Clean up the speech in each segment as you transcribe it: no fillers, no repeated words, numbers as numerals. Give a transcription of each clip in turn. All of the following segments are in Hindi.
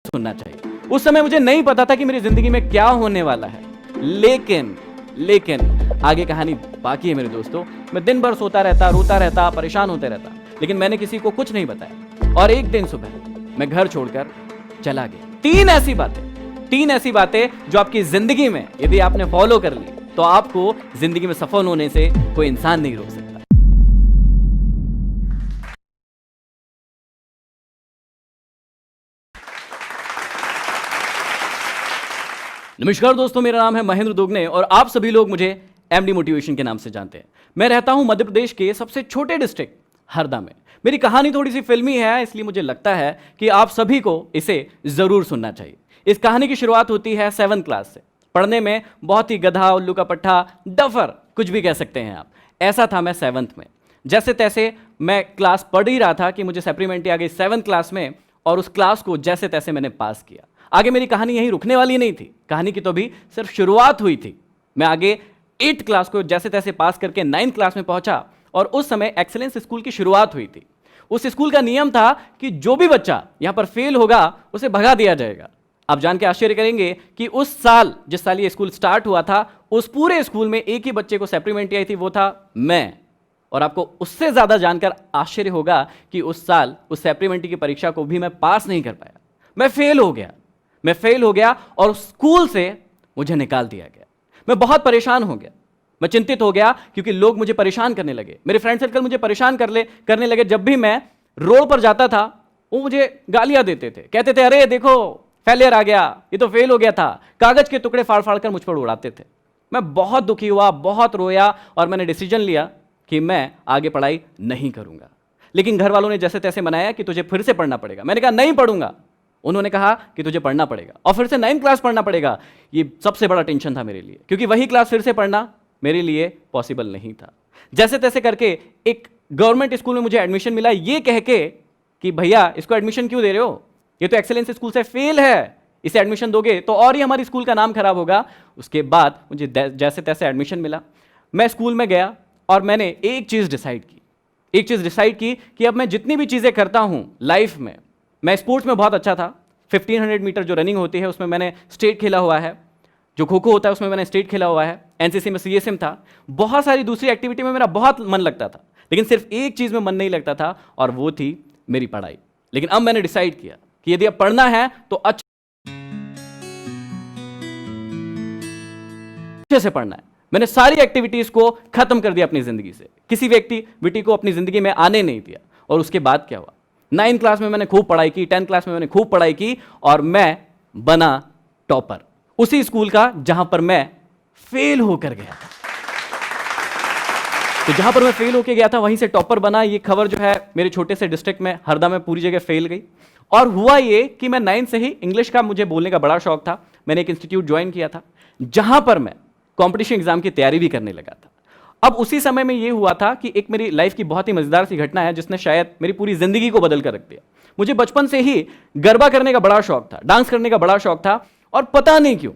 सुनना चाहिए। उस समय मुझे नहीं पता था कि मेरी जिंदगी में क्या होने वाला है, लेकिन आगे कहानी बाकी है मेरे दोस्तों। मैं दिन भर सोता रहता, रोता रहता, परेशान होते रहता, लेकिन मैंने किसी को कुछ नहीं बताया। और एक दिन सुबह मैं घर छोड़कर चला गया। तीन ऐसी बातें जो आपकी जिंदगी में यदि आपने फॉलो कर ली तो आपको जिंदगी में सफल होने से कोई इंसान नहीं रोक सकता। नमस्कार दोस्तों, मेरा नाम है महेंद्र दोगने और आप सभी लोग मुझे एमडी मोटिवेशन के नाम से जानते हैं। मैं रहता हूं मध्य प्रदेश के सबसे छोटे डिस्ट्रिक्ट हरदा में। मेरी कहानी थोड़ी सी फिल्मी है, इसलिए मुझे लगता है कि आप सभी को इसे जरूर सुनना चाहिए। इस कहानी की शुरुआत होती है 7th क्लास से। पढ़ने में बहुत ही गधा, उल्लू का पट्टा, डफर, कुछ भी कह सकते हैं आप। ऐसा था मैं 7th में। जैसे तैसे मैं क्लास पढ़ ही रहा था कि मुझे सप्लीमेंट्री आ गई 7th क्लास में, और उस क्लास को जैसे तैसे मैंने पास किया। आगे मेरी कहानी यहीं रुकने वाली नहीं थी, कहानी की तो भी सिर्फ शुरुआत हुई थी। मैं आगे 8th क्लास को जैसे तैसे पास करके 9th क्लास में पहुंचा, और उस समय एक्सीलेंस स्कूल की शुरुआत हुई थी। उस स्कूल का नियम था कि जो भी बच्चा यहां पर फेल होगा उसे भगा दिया जाएगा। आप जान के आश्चर्य करेंगे कि उस साल, जिस साल ये स्कूल स्टार्ट हुआ था, उस पूरे स्कूल में एक ही बच्चे को सप्लीमेंट्री आई थी, वो था मैं। और आपको उससे ज्यादा जानकर आश्चर्य होगा कि उस साल उस सप्लीमेंट्री की परीक्षा को भी मैं पास नहीं कर पाया। मैं फेल हो गया और स्कूल से मुझे निकाल दिया गया। मैं बहुत परेशान हो गया, मैं चिंतित हो गया, क्योंकि लोग मुझे परेशान करने लगे। मेरे फ्रेंड सर्कल मुझे परेशान करने लगे। जब भी मैं रोड पर जाता था वो मुझे गालियां देते थे, कहते थे अरे देखो फेलियर आ गया, ये तो फेल हो गया था। कागज के टुकड़े फाड़ फाड़ कर मुझ पर उड़ाते थे। मैं बहुत दुखी हुआ, बहुत रोया, और मैंने डिसीजन लिया कि मैं आगे पढ़ाई नहीं करूंगा। लेकिन घर वालों ने जैसे तैसे मनाया कि तुझे फिर से पढ़ना पड़ेगा। मैंने कहा नहीं पढ़ूंगा। उन्होंने कहा कि तुझे पढ़ना पड़ेगा और फिर से 9th क्लास पढ़ना पड़ेगा। ये सबसे बड़ा टेंशन था मेरे लिए, क्योंकि वही क्लास फिर से पढ़ना मेरे लिए पॉसिबल नहीं था। जैसे तैसे करके एक गवर्नमेंट स्कूल में मुझे एडमिशन मिला, ये कह के कि भैया इसको एडमिशन क्यों दे रहे हो, ये तो एक्सेलेंस स्कूल से फेल है, इसे एडमिशन दोगे तो और ही हमारी स्कूल का नाम खराब होगा। उसके बाद मुझे जैसे तैसे एडमिशन मिला। मैं स्कूल में गया और मैंने एक चीज़ डिसाइड की कि अब मैं जितनी भी चीज़ें करता हूं लाइफ में, मैं स्पोर्ट्स में बहुत अच्छा था। 1500 मीटर जो रनिंग होती है उसमें मैंने स्टेट खेला हुआ है, जो खो खो होता है उसमें मैंने स्टेट खेला हुआ है, एनसीसी में सीएसएम था, बहुत सारी दूसरी एक्टिविटी में मेरा बहुत मन लगता था, लेकिन सिर्फ एक चीज़ में मन नहीं लगता था, और वो थी मेरी पढ़ाई। लेकिन अब मैंने डिसाइड किया कि यदि अब पढ़ना है तो अच्छे से पढ़ना है। मैंने सारी एक्टिविटीज को खत्म कर दिया अपनी जिंदगी से, किसी भी एक्टिविटी को अपनी जिंदगी में आने नहीं दिया। और उसके बाद क्या हुआ, 9th क्लास में मैंने खूब पढ़ाई की, 10th क्लास में मैंने खूब पढ़ाई की, और मैं बना टॉपर उसी स्कूल का जहां पर मैं फेल होकर गया था। तो जहां पर मैं फेल होकर गया था वहीं से टॉपर बना। ये खबर जो है मेरे छोटे से डिस्ट्रिक्ट में हरदा में पूरी जगह फैल गई। और हुआ ये कि मैं 9th से ही इंग्लिश का मुझे बोलने का बड़ा शौक था। मैंने एक इंस्टीट्यूट ज्वाइन किया था जहां पर मैं कॉम्पिटिशन एग्जाम की तैयारी भी करने लगा था। अब उसी समय में यह हुआ था कि एक मेरी लाइफ की बहुत ही मजेदार सी घटना है जिसने शायद मेरी पूरी जिंदगी को बदल कर रख दिया। मुझे बचपन से ही गरबा करने का बड़ा शौक था, डांस करने का बड़ा शौक था, और पता नहीं क्यों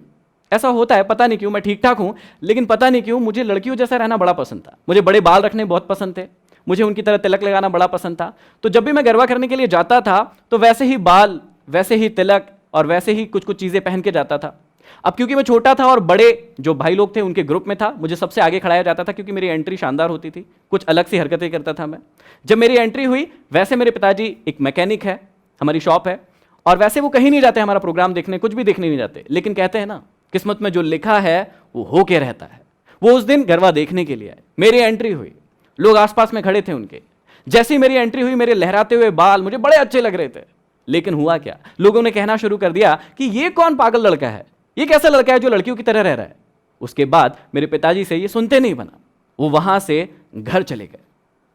ऐसा होता है, पता नहीं क्यों मैं ठीक ठाक हूं, लेकिन पता नहीं क्यों मुझे लड़कियों जैसा रहना बड़ा पसंद था। मुझे बड़े बाल रखने बहुत पसंद थे, मुझे उनकी तरह तिलक लगाना बड़ा पसंद था। तो जब भी मैं गरबा करने के लिए जाता था तो वैसे ही बाल, वैसे ही तिलक और वैसे ही कुछ कुछ चीजें पहन के जाता था। अब क्योंकि मैं छोटा था और बड़े जो भाई लोग थे उनके ग्रुप में था, मुझे सबसे आगे खड़ाया जाता था क्योंकि मेरी एंट्री शानदार होती थी, कुछ अलग सी हरकतें करता था मैं। जब मेरी एंट्री हुई, वैसे मेरे पिताजी एक मैकेनिक है, हमारी शॉप है, और वैसे वो कहीं नहीं जाते हमारा प्रोग्राम देखने, कुछ भी देखने नहीं जाते, लेकिन कहते हैं ना किस्मत में जो लिखा है वो होके रहता है। वो उस दिन गरबा देखने के लिए आए। मेरी एंट्री हुई, लोग आसपास में खड़े थे उनके। जैसी मेरी एंट्री हुई, मेरे लहराते हुए बाल मुझे बड़े अच्छे लग रहे थे, लेकिन हुआ क्या, लोगों ने कहना शुरू कर दिया कि ये कौन पागल लड़का है, ये कैसा लड़का है जो लड़कियों की तरह रह रहा है। उसके बाद मेरे पिताजी से ये सुनते नहीं बना, वो वहां से घर चले गए।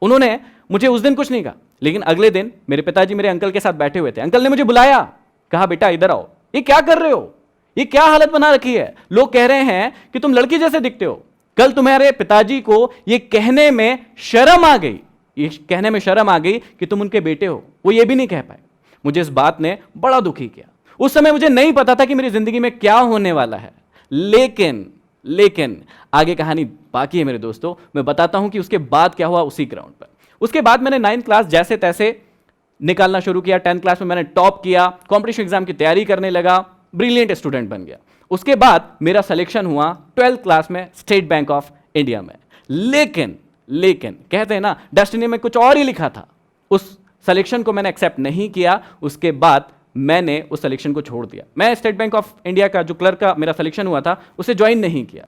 उन्होंने मुझे उस दिन कुछ नहीं कहा, लेकिन अगले दिन मेरे पिताजी मेरे अंकल के साथ बैठे हुए थे। अंकल ने मुझे बुलाया, कहा बेटा इधर आओ, ये क्या कर रहे हो, ये क्या हालत बना रखी है, लोग कह रहे हैं कि तुम लड़की जैसे दिखते हो। कल तुम्हारे पिताजी को ये कहने में शर्म आ गई, कि तुम उनके बेटे हो, वो ये भी नहीं कह पाए। मुझे इस बात ने बड़ा दुखी किया। उस समय मुझे नहीं पता था कि मेरी जिंदगी में क्या होने वाला है, लेकिन आगे कहानी बाकी है मेरे दोस्तों। मैं बताता हूं कि उसके बाद क्या हुआ उसी ग्राउंड पर। उसके बाद मैंने 9th क्लास जैसे तैसे निकालना शुरू किया। 10th क्लास में मैंने टॉप किया, कॉम्पिटिशन एग्जाम की तैयारी करने लगा, ब्रिलियंट स्टूडेंट बन गया। उसके बाद मेरा सिलेक्शन हुआ 12th क्लास में स्टेट बैंक ऑफ इंडिया में। लेकिन कहते हैं ना, डेस्टिनी में कुछ और ही लिखा था। उस सिलेक्शन को मैंने एक्सेप्ट नहीं किया। उसके बाद मैंने उस सिलेक्शन को छोड़ दिया। मैं स्टेट बैंक ऑफ इंडिया का जो क्लर्क का मेरा सिलेक्शन हुआ था उसे ज्वाइन नहीं किया,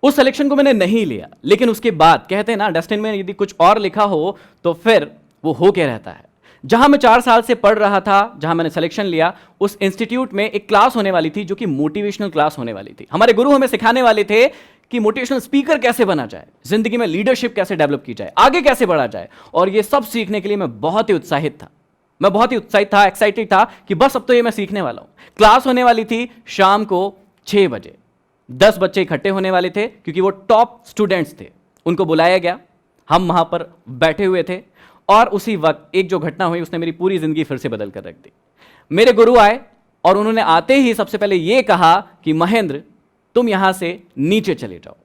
उस सिलेक्शन को मैंने नहीं लिया। लेकिन उसके बाद कहते हैं ना, डेस्टिनी में यदि कुछ और लिखा हो तो फिर वो हो के रहता है। जहां मैं 4 साल से पढ़ रहा था, जहां मैंने सिलेक्शन लिया, उस इंस्टीट्यूट में एक क्लास होने वाली थी जो कि मोटिवेशनल क्लास होने वाली थी। हमारे गुरु हमें सिखाने वाले थे कि मोटिवेशनल स्पीकर कैसे बना जाए, जिंदगी में लीडरशिप कैसे डेवलप की जाए, आगे कैसे बढ़ा जाए। और ये सब सीखने के लिए मैं बहुत ही उत्साहित था। मैं बहुत ही उत्साहित था, एक्साइटेड था कि बस अब तो ये मैं सीखने वाला हूं। क्लास होने वाली थी शाम को 6 बजे। 10 बच्चे इकट्ठे होने वाले थे क्योंकि वो टॉप स्टूडेंट्स थे। उनको बुलाया गया, हम वहां पर बैठे हुए थे और उसी वक्त एक जो घटना हुई उसने मेरी पूरी जिंदगी फिर से बदल कर रख दी। मेरे गुरु आए और उन्होंने आते ही सबसे पहले यह कहा कि महेंद्र, तुम यहां से नीचे चले जाओ,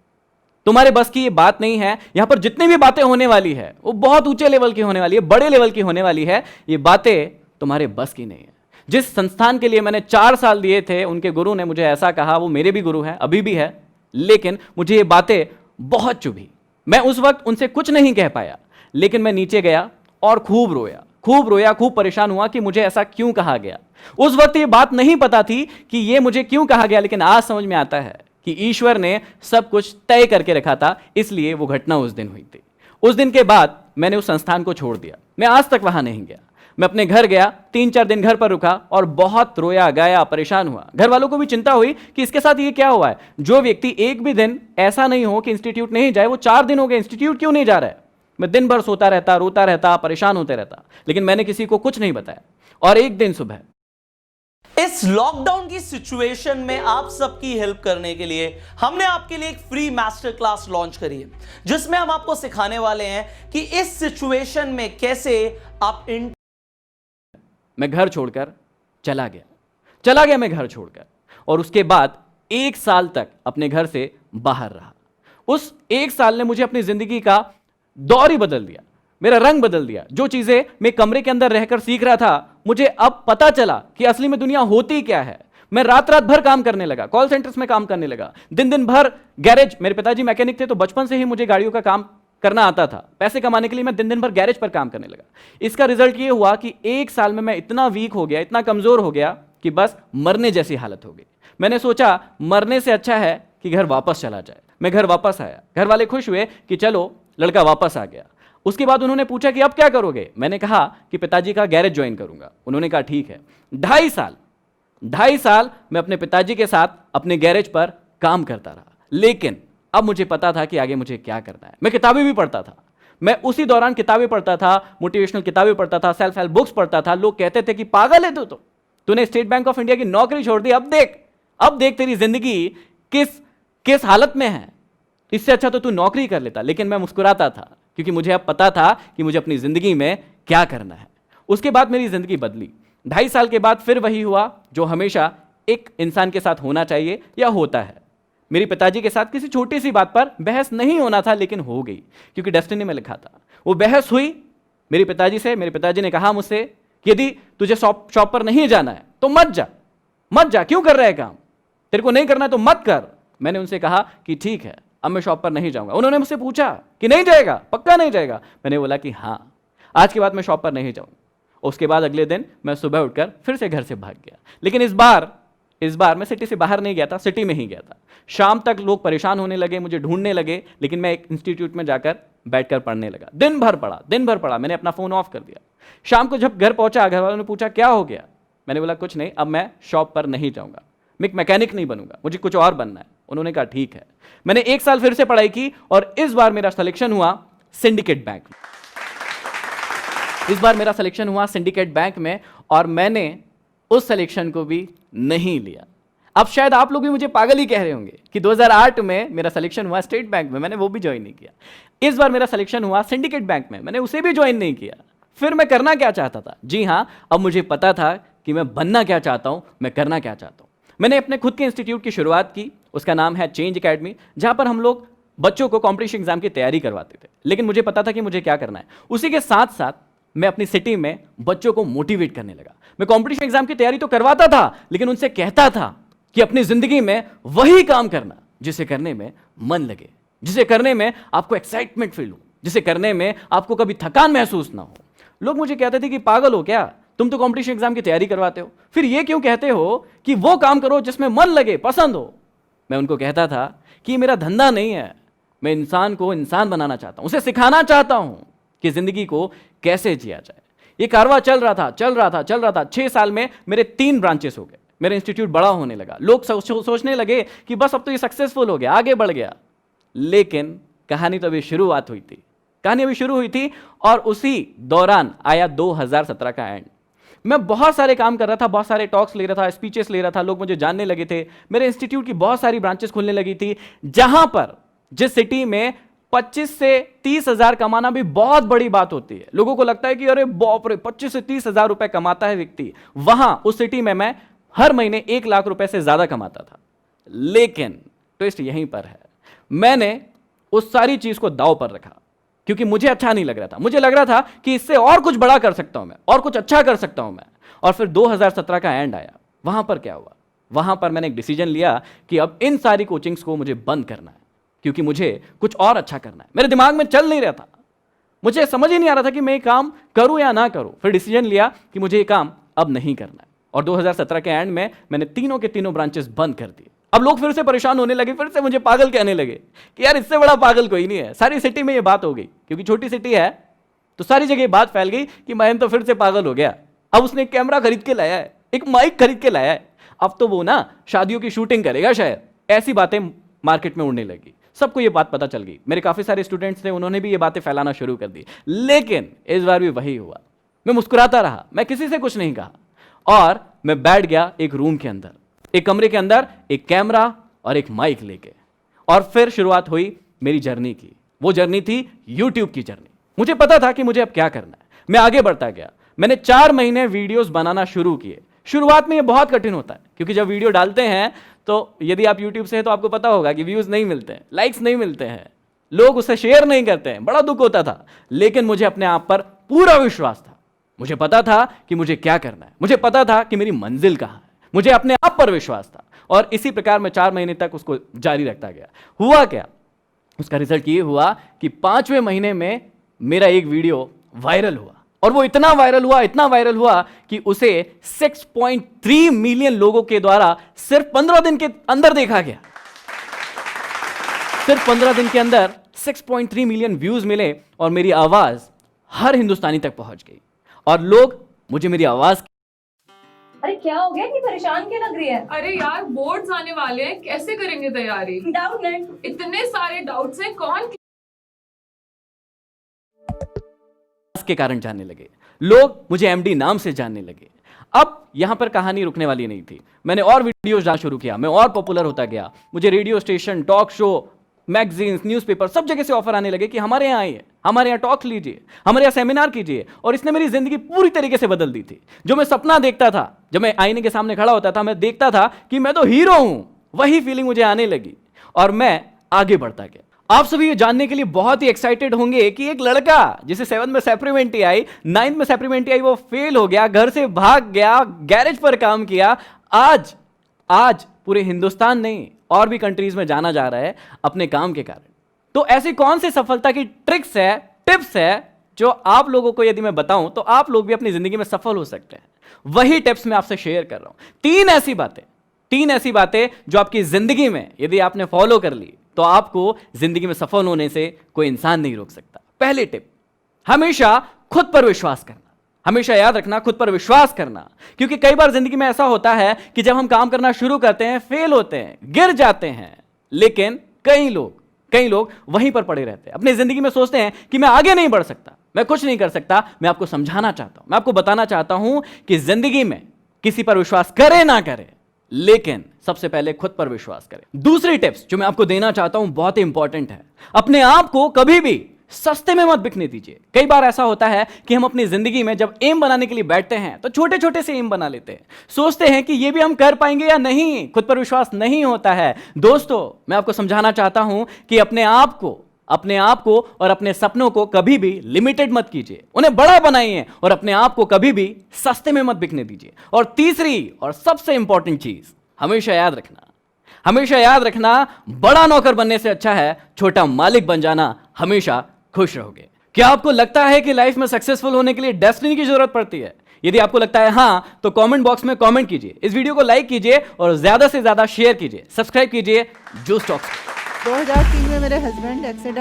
तुम्हारे बस की ये बात नहीं है। यहां पर जितनी भी बातें होने वाली है वो बहुत ऊंचे लेवल की होने वाली है, बड़े लेवल की होने वाली है। ये बातें तुम्हारे बस की नहीं है। जिस संस्थान के लिए मैंने 4 साल दिए थे, उनके गुरु ने मुझे ऐसा कहा। वो मेरे भी गुरु हैं, अभी भी है, लेकिन मुझे ये बातें बहुत चुभी। मैं उस वक्त उनसे कुछ नहीं कह पाया, लेकिन मैं नीचे गया और खूब रोया, खूब परेशान हुआ कि मुझे ऐसा क्यों कहा गया। उस वक्त ये बात नहीं पता थी कि ये मुझे क्यों कहा गया, लेकिन आज समझ में आता है कि ईश्वर ने सब कुछ तय करके रखा था, इसलिए वो घटना उस दिन हुई थी। उस दिन के बाद मैंने उस संस्थान को छोड़ दिया। मैं आज तक वहां नहीं गया। मैं अपने घर गया, 3-4 दिन घर पर रुका और बहुत रोया गाया, परेशान हुआ। घर वालों को भी चिंता हुई कि इसके साथ ये क्या हुआ है। जो व्यक्ति एक भी दिन ऐसा नहीं हो कि इंस्टीट्यूट नहीं जाए, वो 4 दिन हो गए इंस्टीट्यूट क्यों नहीं जा रहा है। मैं दिन भर सोता रहता, रोता रहता, परेशान होते रहता, लेकिन मैंने किसी को कुछ नहीं बताया। और एक दिन सुबह इस लॉकडाउन की सिचुएशन में आप सबकी हेल्प करने के लिए हमने आपके लिए एक फ्री मास्टर क्लास लॉन्च करी है, जिसमें हम आपको सिखाने वाले हैं कि इस सिचुएशन में कैसे आप मैं घर छोड़कर चला गया मैं घर छोड़कर, और उसके बाद 1 साल तक अपने घर से बाहर रहा। उस 1 साल ने मुझे अपनी जिंदगी का दौर ही बदल दिया, मेरा रंग बदल दिया। जो चीजें मैं कमरे के अंदर रहकर सीख रहा था, मुझे अब पता चला कि असली में दुनिया होती क्या है। मैं रात भर काम करने लगा, कॉल सेंटर्स में काम करने लगा, दिन भर गैरेज। मेरे पिताजी मैकेनिक थे, तो बचपन से ही मुझे गाड़ियों का काम करना आता था। पैसे कमाने के लिए मैं दिन भर गैरेज पर काम करने लगा। इसका रिजल्ट ये हुआ कि 1 साल में मैं इतना वीक हो गया, इतना कमजोर हो गया कि बस मरने जैसी हालत हो गई। मैंने सोचा मरने से अच्छा है कि घर वापस चला जाए। मैं घर वापस आया। घर वाले खुश हुए कि चलो लड़का वापस आ गया। उसके बाद उन्होंने पूछा कि अब क्या करोगे। मैंने कहा कि पिताजी का गैरेज ज्वाइन करूंगा। उन्होंने कहा ठीक है। 2.5 साल मैं अपने पिताजी के साथ अपने गैरेज पर काम करता रहा, लेकिन अब मुझे पता था कि आगे मुझे क्या करना है। मैं किताबें भी पढ़ता था। मैं उसी दौरान किताबें पढ़ता था, मोटिवेशनल किताबें पढ़ता था, सेल्फ हेल्प बुक्स पढ़ता था। लोग कहते थे कि पागल है तो तूने स्टेट बैंक ऑफ इंडिया की नौकरी छोड़ दी, अब देख तेरी जिंदगी किस हालत में है, इससे अच्छा तो तू नौकरी कर लेता। लेकिन मैं मुस्कुराता था क्योंकि मुझे अब पता था कि मुझे अपनी जिंदगी में क्या करना है। उसके बाद मेरी जिंदगी बदली। 2.5 साल के बाद फिर वही हुआ जो हमेशा एक इंसान के साथ होना चाहिए या होता है। मेरे पिताजी के साथ किसी छोटी सी बात पर बहस नहीं होना था, लेकिन हो गई क्योंकि डेस्टिनी में लिखा था। वो बहस हुई मेरे पिताजी से। मेरे पिताजी ने कहा मुझसे कि यदि तुझे शॉप पर नहीं जाना है तो मत जा, क्यों कर रहा है काम, तेरे को नहीं करना है तो मत कर। मैंने उनसे कहा कि ठीक है, अब मैं शॉप पर नहीं जाऊंगा। उन्होंने मुझसे पूछा कि नहीं जाएगा, पक्का नहीं जाएगा। मैंने बोला कि हाँ, आज के बाद मैं शॉप पर नहीं जाऊंगा। उसके बाद अगले दिन मैं सुबह उठकर फिर से घर से भाग गया। लेकिन इस बार मैं सिटी से बाहर नहीं गया था, सिटी में ही गया था। शाम तक लोग परेशान होने लगे, मुझे ढूंढने लगे, लेकिन मैं एक इंस्टीट्यूट में जाकर बैठकर पढ़ने लगा। दिन भर पढ़ा। मैंने अपना फोन ऑफ कर दिया। शाम को जब घर पहुंचा, घर वालों ने पूछा क्या हो गया। मैंने बोला कुछ नहीं, अब मैं शॉप पर नहीं जाऊंगा, मैं एक मैकेनिक नहीं बनूंगा, मुझे कुछ और बनना है। उन्होंने कहा ठीक है। मैंने 1 साल फिर से पढ़ाई की और इस बार मेरा सिलेक्शन हुआ सिंडिकेट बैंक में। और मैंने उस सिलेक्शन को भी नहीं लिया। अब शायद आप लोग भी मुझे पागल ही कह रहे होंगे कि 2008 में मेरा सिलेक्शन हुआ स्टेट बैंक में, मैंने वो भी ज्वाइन नहीं किया। इस बार मेरा सिलेक्शन हुआ सिंडिकेट बैंक में, मैंने उसे भी ज्वाइन नहीं किया। फिर मैं करना क्या चाहता था? जी हाँ, अब मुझे पता था कि मैं बनना क्या चाहता हूं, मैं करना क्या चाहता हूं। मैंने अपने खुद के इंस्टीट्यूट की शुरुआत की। उसका नाम है चेंज एकेडमी, जहां पर हम लोग बच्चों को कॉम्पिटिशन एग्जाम की तैयारी करवाते थे। लेकिन मुझे पता था कि मुझे क्या करना है। उसी के साथ साथ मैं अपनी सिटी में बच्चों को मोटिवेट करने लगा। मैं कंपटीशन एग्जाम की तैयारी तो करवाता था, लेकिन उनसे कहता था कि अपनी जिंदगी में वही काम करना जिसे करने में मन लगे, जिसे करने में आपको एक्साइटमेंट फील हो, जिसे करने में आपको कभी थकान महसूस ना हो। लोग मुझे कहते थे कि पागल हो क्या, तुम तो कंपटीशन एग्जाम की तैयारी करवाते हो, फिर ये क्यों कहते हो कि वो काम करो जिसमें मन लगे, पसंद हो। मैं उनको कहता था कि मेरा धंधा नहीं है, मैं इंसान को इंसान बनाना चाहता हूं, उसे सिखाना चाहता हूं कि जिंदगी को कैसे जिया जाए। ये कारवां चल रहा था। 6 साल में मेरे 3 ब्रांचेस हो गए, मेरा इंस्टीट्यूट बड़ा होने लगा, लोग सोचने लगे कि बस अब तो ये सक्सेसफुल हो गया, आगे बढ़ गया। लेकिन कहानी तो अभी शुरुआत हुई थी, कहानी अभी शुरू हुई थी और उसी दौरान आया 2017 का एंड। मैं बहुत सारे काम कर रहा था, बहुत सारे टॉक्स ले रहा था, स्पीचेस ले रहा था, लोग मुझे जानने लगे थे, मेरे इंस्टीट्यूट की बहुत सारी ब्रांचेस खुलने लगी थी, जहां पर जिस सिटी में 25 से 30 हजार कमाना भी बहुत बड़ी बात होती है। लोगों को लगता है कि अरे बाप रे 25 से 30 हजार रुपए कमाता है व्यक्ति। वहां उस सिटी में मैं हर महीने 1 लाख रुपए से ज्यादा कमाता था। लेकिन ट्विस्ट यहीं पर है, मैंने उस सारी चीज को दांव पर रखा क्योंकि मुझे अच्छा नहीं लग रहा था। मुझे लग रहा था कि इससे और कुछ बड़ा कर सकता हूं मैं, और कुछ अच्छा कर सकता हूं मैं। और फिर 2017 का एंड आया। वहां पर क्या हुआ, वहां पर मैंने एक डिसीजन लिया कि अब इन सारी कोचिंग्स को मुझे बंद करना है, क्योंकि मुझे कुछ और अच्छा करना है। मेरे दिमाग में चल नहीं रहा था, मुझे समझ ही नहीं आ रहा था कि मैं ये काम करूं या ना करूं। फिर डिसीजन लिया कि मुझे ये काम अब नहीं करना है, और 2017 के एंड में मैंने तीनों के तीनों ब्रांचेस बंद कर दिए। अब लोग फिर से परेशान होने लगे, फिर से मुझे पागल कहने लगे कि यार इससे बड़ा पागल कोई नहीं है। सारी सिटी में ये बात हो गई, क्योंकि छोटी सिटी है तो सारी जगह बात फैल गई कि महेंद्र तो फिर से पागल हो गया। अब उसने एक कैमरा खरीद के लाया है, एक माइक खरीद के लाया है, अब तो वो ना शादियों की शूटिंग करेगा शायद। ऐसी बातें मार्केट में उड़ने लगी, सबको ये बात पता चल गई। मेरे काफी सारे स्टूडेंट्स थे, उन्होंने भी ये बातें फैलाना शुरू कर दी। लेकिन इस बार भी वही हुआ, मैं मुस्कुराता रहा, मैं किसी से कुछ नहीं कहा, और मैं बैठ गया एक रूम के अंदर, एक कमरे के अंदर, एक कैमरा और एक माइक लेके। और फिर शुरुआत हुई मेरी जर्नी की। वो जर्नी थी यूट्यूब की जर्नी। मुझे पता था कि मुझे अब क्या करना है। मैं आगे बढ़ता गया, मैंने 4 महीने वीडियोस बनाना शुरू किए। शुरुआत में ये बहुत कठिन होता है, क्योंकि जब वीडियो डालते हैं तो यदि आप यूट्यूब से हैं तो आपको पता होगा कि व्यूज नहीं मिलते हैं, लाइक्स नहीं मिलते हैं, लोग उसे शेयर नहीं करते हैं, बड़ा दुख होता था। लेकिन मुझे अपने आप पर पूरा विश्वास था, मुझे पता था कि मुझे क्या करना है, मुझे पता था कि मेरी मंजिल कहां है, मुझे अपने आप पर विश्वास था। और इसी प्रकार मैं 4 महीने तक उसको जारी रखता गया। हुआ क्या, उसका रिजल्ट ये हुआ कि 5वें महीने में मेरा एक वीडियो वायरल हुआ, और वो इतना वायरल हुआ कि उसे 6.3 मिलियन लोगों के द्वारा सिर्फ 15 दिन के अंदर देखा गया। सिर्फ 15 दिन के अंदर 6.3 मिलियन व्यूज मिले, और मेरी आवाज हर हिंदुस्तानी तक पहुंच गई, और लोग मुझे मेरी आवाज। अरे क्या हो गया, कि परेशान क्यों लग रही है? अरे यार बोर्ड्स आने वाले हैं, कैसे करेंगे तैयारी? डाउट नहीं, इतने सारे डाउट्स हैं, कौन के कारण जानने लगे लोग, मुझे एमडी नाम से जानने लगे। अब यहां पर कहानी रुकने वाली नहीं थी, मैंने और वीडियोस डालना शुरू किया, मैं और पॉपुलर होता गया। मुझे radio station, talk show, magazines, newspaper, सब जगह से ऑफर आने लगे कि हमारे यहाँ आइए, हमारे यहाँ टॉक लीजिए, हमारे यहाँ सेमिनार कीजिए। और इसने मेरी जिंदगी पूरी तरीके से बदल दी थी। जो मैं सपना देखता था, जब मैं आईने के सामने खड़ा होता था, मैं देखता था कि मैं तो हीरो हूं, वही फीलिंग मुझे आने लगी, और मैं आगे बढ़ता गया। आप सभी ये जानने के लिए बहुत ही एक्साइटेड होंगे कि एक लड़का जिसे 7th में सप्लीमेंट्री आई, 9th में सप्लीमेंट्री आई, वो फेल हो गया, घर से भाग गया, गैरेज पर काम किया, आज पूरे हिंदुस्तान नहीं और भी कंट्रीज में जाना जा रहा है अपने काम के कारण। तो ऐसी कौन सी सफलता की ट्रिक्स है, टिप्स है, जो आप लोगों को यदि मैं बताऊं तो आप लोग भी अपनी जिंदगी में सफल हो सकते हैं? वही टिप्स मैं आपसे शेयर कर रहा हूं। 3 ऐसी बातें जो आपकी जिंदगी में यदि आपने फॉलो कर ली तो आपको जिंदगी में सफल होने से कोई इंसान नहीं रोक सकता। पहली टिप, हमेशा खुद पर विश्वास करना। हमेशा याद रखना, खुद पर विश्वास करना, क्योंकि कई बार जिंदगी में ऐसा होता है कि जब हम काम करना शुरू करते हैं, फेल होते हैं, गिर जाते हैं, लेकिन कई लोग वहीं पर पड़े रहते हैं, अपनी जिंदगी में सोचते हैं कि मैं आगे नहीं बढ़ सकता, मैं कुछ नहीं कर सकता। मैं आपको समझाना चाहता हूं, मैं आपको बताना चाहता हूं कि जिंदगी में किसी पर विश्वास करे ना करे, लेकिन सबसे पहले खुद पर विश्वास करें। दूसरी टिप्स जो मैं आपको देना चाहता हूं बहुत ही इंपॉर्टेंट है, अपने आप को कभी भी सस्ते में मत बिकने दीजिए। कई बार ऐसा होता है कि हम अपनी जिंदगी में जब एम बनाने के लिए बैठते हैं तो छोटे छोटे से एम बना लेते हैं, सोचते हैं कि ये भी हम कर पाएंगे या नहीं, खुद पर विश्वास नहीं होता है। दोस्तों, मैं आपको समझाना चाहता हूं कि अपने आप को अपने आप को और अपने सपनों को कभी भी लिमिटेड मत कीजिए, उन्हें बड़ा बनाइए और अपने आप को कभी भी सस्ते में मत बिकने दीजिए। और तीसरी और सबसे इंपॉर्टेंट चीज, हमेशा याद रखना, बड़ा नौकर बनने से अच्छा है छोटा मालिक बन जाना। हमेशा खुश रहोगे। क्या आपको लगता है कि लाइफ में सक्सेसफुल होने के लिए डेस्टिनी की जरूरत पड़ती है? यदि आपको लगता है हां, तो कमेंट बॉक्स में कमेंट कीजिए, इस वीडियो को लाइक कीजिए और ज्यादा से ज्यादा शेयर कीजिए, सब्सक्राइब कीजिए जूस टॉक्स। 2003 में मेरे हस्बैंड एक्सीडेंट